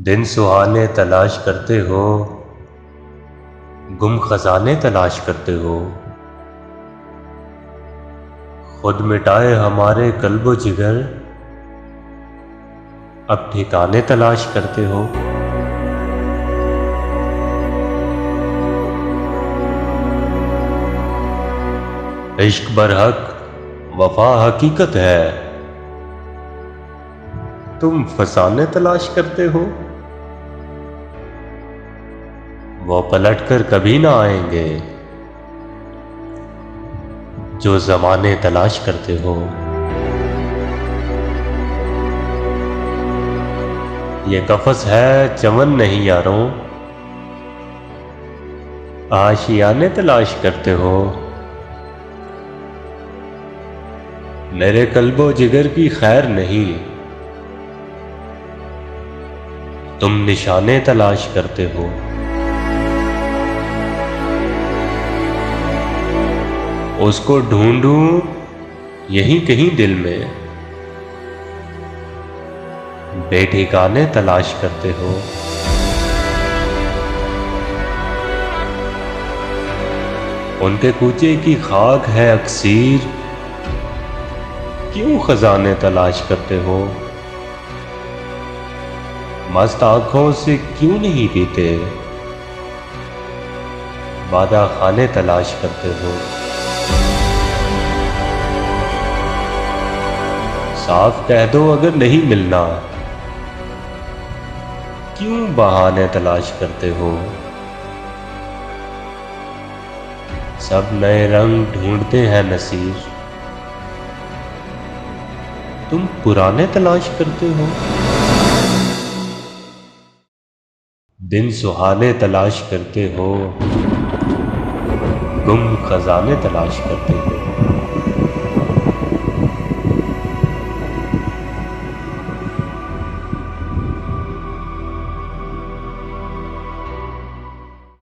دن سہانے تلاش کرتے ہو، گم خزانے تلاش کرتے ہو، خود مٹائے ہمارے قلب و جگر، اب ٹھکانے تلاش کرتے ہو۔ عشق برحق وفا حقیقت ہے، تم فسانے تلاش کرتے ہو۔ وہ پلٹ کر کبھی نہ آئیں گے جو زمانے تلاش کرتے ہو۔ یہ قفس ہے چمن نہیں یاروں، آشیانے تلاش کرتے ہو۔ میرے قلب و جگر کی خیر نہیں، تم نشانے تلاش کرتے ہو۔ اس کو ڈھونڈوں یہیں کہیں دل میں، بے ٹھکانے تلاش کرتے ہو۔ ان کے کوچے کی خاک ہے اکسیر، کیوں خزانے تلاش کرتے ہو۔ مست آنکھوں سے کیوں نہیں پیتے، بادہ خانے تلاش کرتے ہو۔ صاف کہہ دو اگر نہیں ملنا، کیوں بہانے تلاش کرتے ہو۔ سب نئے رنگ ڈھونڈتے ہیں نصیر، تم پرانے تلاش کرتے ہو۔ دن سہانے تلاش کرتے ہو، گم خزانے تلاش کرتے ہو۔